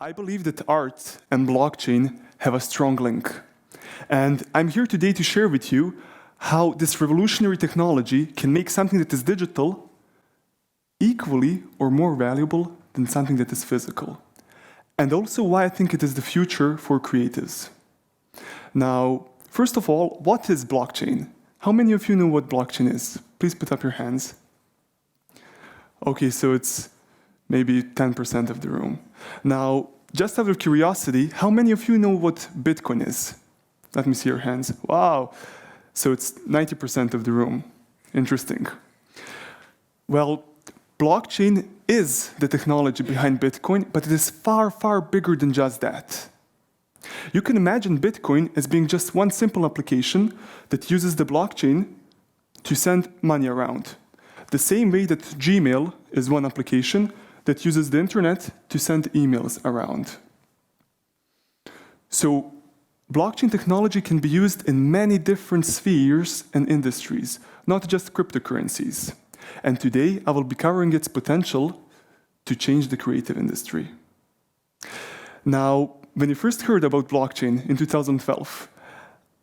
I believe that art and blockchain have a strong link. And I'm here today to share with you how this revolutionary technology can make something that is digital equally or more valuable than something that is physical. And also why I think it is the future for creatives. Now, first of all, what is blockchain? How many of you know what blockchain is? Please put up your hands. Okay, so it's maybe 10% of the room. Now, just out of curiosity, how many of you know what Bitcoin is? Let me see your hands. Wow, so it's 90% of the room. Interesting. Well, blockchain is the technology behind Bitcoin, but it is far, far bigger than just that. You can imagine Bitcoin as being just one simple application that uses the blockchain to send money around. The same way that Gmail is one application that uses the internet to send emails around. So, blockchain technology can be used in many different spheres and industries, not just cryptocurrencies. And today, I will be covering its potential to change the creative industry. Now, when you first heard about blockchain in 2012,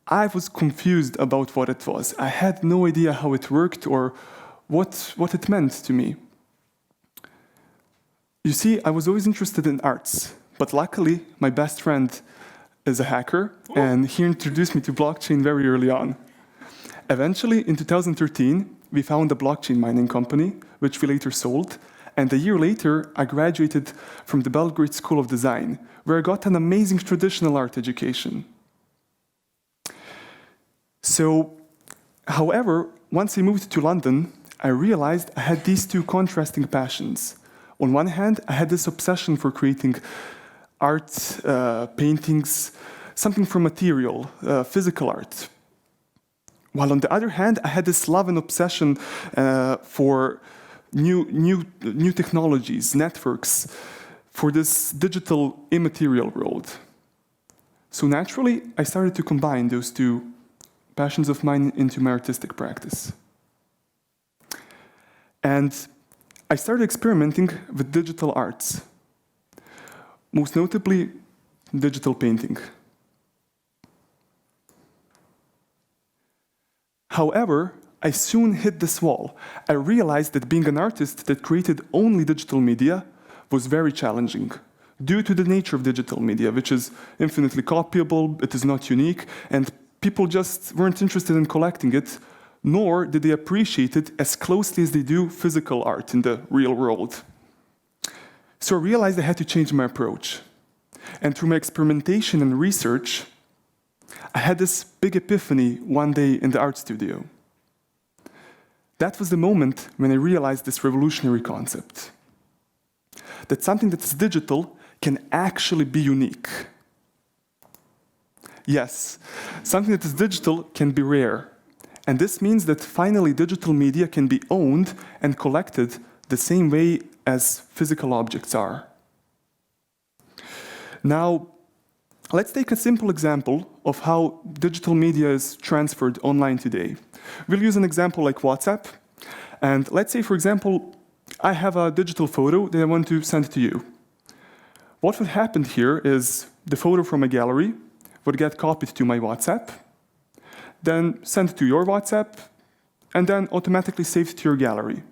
I was confused about what it was. I had no idea how it worked or what it meant to me. You see, I was always interested in arts, but luckily, my best friend is a hacker, and he introduced me to blockchain very early on. Eventually, in 2013, we found a blockchain mining company, which we later sold, and a year later, I graduated from the Belgrade School of Design, where I got an amazing traditional art education. So, however, once I moved to London, I realized I had these two contrasting passions. On one hand, I had this obsession for creating art, paintings, something from material, physical art. While on the other hand, I had this love and obsession for new technologies, networks, for this digital immaterial world. So naturally, I started to combine those two passions of mine into my artistic practice. And I started experimenting with digital arts, most notably digital painting. However, I soon hit this wall. I realized that being an artist that created only digital media was very challenging due to the nature of digital media, which is infinitely copyable, it is not unique, and people just weren't interested in collecting it, nor did they appreciate it as closely as they do physical art in the real world. So I realized I had to change my approach. And through my experimentation and research, I had this big epiphany one day in the art studio. That was the moment when I realized this revolutionary concept. That something that is digital can actually be unique. Yes, something that is digital can be rare. And this means that finally digital media can be owned and collected the same way as physical objects are. Now, let's take a simple example of how digital media is transferred online today. We'll use an example like WhatsApp. And let's say, for example, I have a digital photo that I want to send to you. What would happen here is the photo from a gallery would get copied to my WhatsApp, then sent to your WhatsApp, and then automatically saved to your gallery.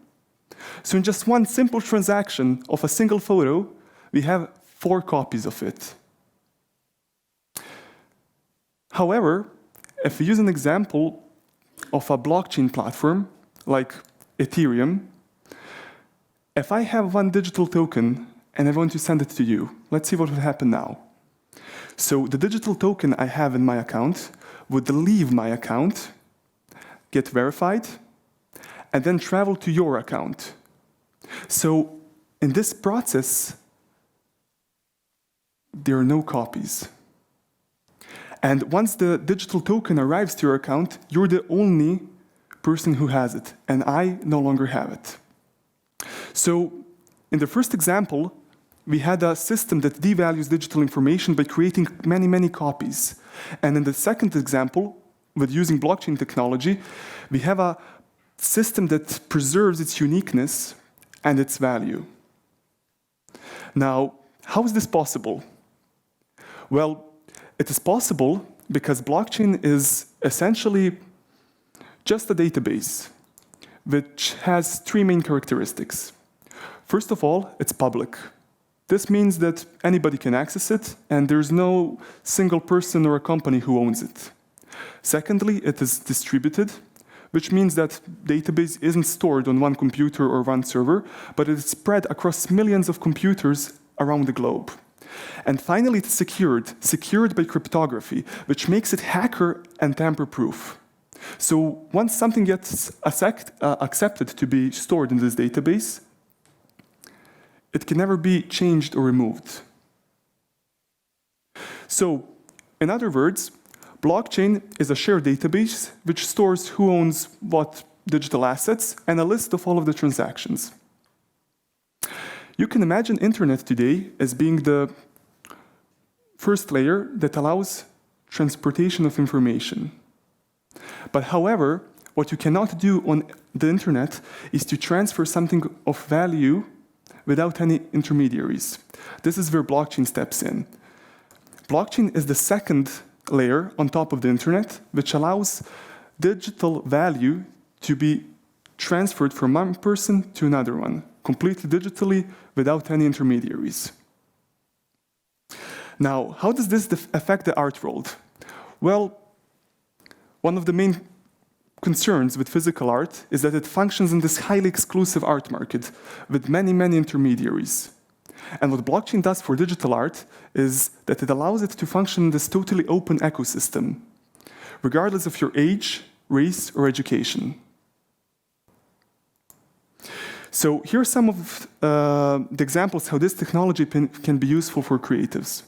So in just one simple transaction of a single photo, we have 4 copies of it. However, if we use an example of a blockchain platform, like Ethereum, if I have one digital token and I want to send it to you, let's see what will happen now. So the digital token I have in my account would leave my account, get verified, and then travel to your account. So in this process, there are no copies. And once the digital token arrives to your account, you're the only person who has it, and I no longer have it. So in the first example, we had a system that devalues digital information by creating many, many copies. And in the second example, with using blockchain technology, we have a system that preserves its uniqueness and its value. Now, How is this possible? Well, it is possible because blockchain is essentially just a database which has three main characteristics. First of all, it's public. This means that anybody can access it, and there's no single person or a company who owns it. Secondly, it is distributed, which means that database isn't stored on one computer or one server, but it is spread across millions of computers around the globe. And finally, it's secured by cryptography, which makes it hacker and tamper-proof. So once something gets accepted to be stored in this database, it can never be changed or removed. So, in other words, blockchain is a shared database which stores who owns what digital assets and a list of all of the transactions. You can imagine internet today as being the first layer that allows transportation of information. But however, what you cannot do on the internet is to transfer something of value without any intermediaries. This is where blockchain steps in. Blockchain is the second layer on top of the internet, which allows digital value to be transferred from one person to another one, completely digitally, without any intermediaries. Now, how does this affect the art world? Well, one of the main concerns with physical art is that it functions in this highly exclusive art market with many, many intermediaries. And what blockchain does for digital art is that it allows it to function in this totally open ecosystem, regardless of your age, race, or education. So here are some of the examples how this technology can be useful for creatives.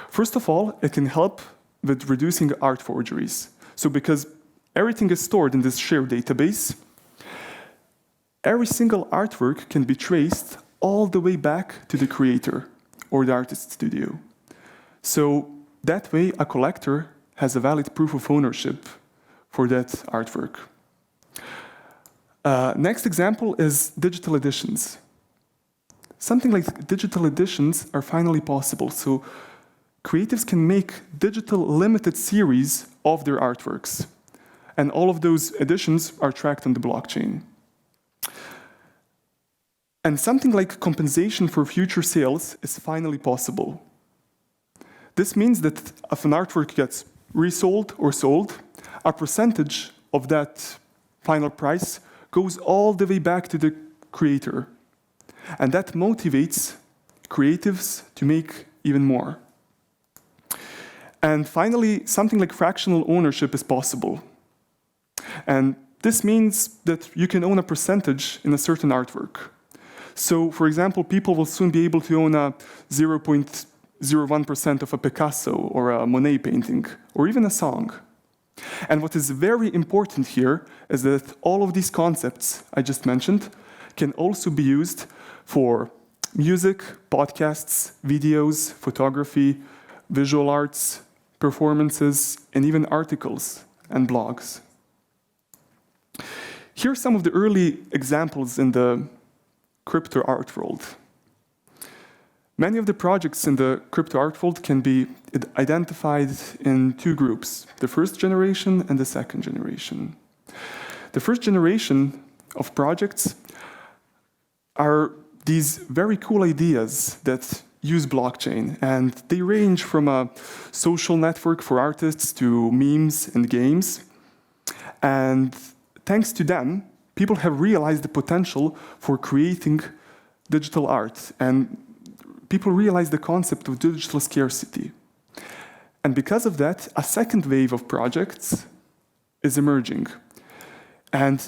First of all, it can help with reducing art forgeries. So because everything is stored in this shared database, every single artwork can be traced all the way back to the creator or the artist studio. So that way, a collector has a valid proof of ownership for that artwork. Next example is digital editions. Something like digital editions are finally possible. So creatives can make digital limited series of their artworks. And all of those editions are tracked on the blockchain. And something like compensation for future sales is finally possible. This means that if an artwork gets resold or sold, a percentage of that final price goes all the way back to the creator. And that motivates creatives to make even more. And finally, something like fractional ownership is possible. And this means that you can own a percentage in a certain artwork. So, for example, people will soon be able to own a 0.01% of a Picasso or a Monet painting, or even a song. And what is very important here is that all of these concepts I just mentioned can also be used for music, podcasts, videos, photography, visual arts, performances, and even articles and blogs. Here are some of the early examples in the CryptoArt world. Many of the projects in the CryptoArt world can be identified in two groups, the first generation and the second generation. The first generation of projects are these very cool ideas that use blockchain, and they range from a social network for artists to memes and games. And thanks to them, people have realized the potential for creating digital art, and people realize the concept of digital scarcity. And because of that, a second wave of projects is emerging. And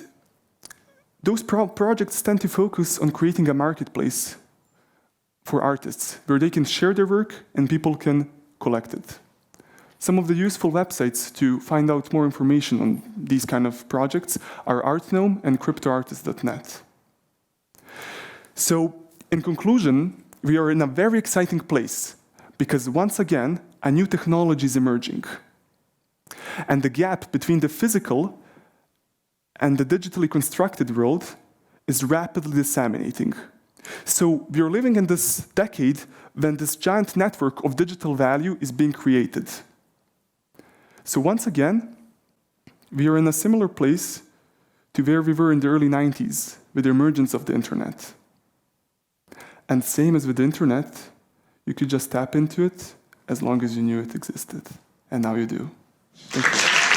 those projects tend to focus on creating a marketplace for artists, where they can share their work and people can collect it. Some of the useful websites to find out more information on these kind of projects are ArtGnome and CryptoArtist.net. So, in conclusion, we are in a very exciting place because once again, a new technology is emerging. And the gap between the physical and the digitally constructed world is rapidly disseminating. So we are living in this decade when this giant network of digital value is being created. So once again, we are in a similar place to where we were in the early 90s with the emergence of the internet. And same as with the internet, you could just tap into it as long as you knew it existed. And now you do. Thank you.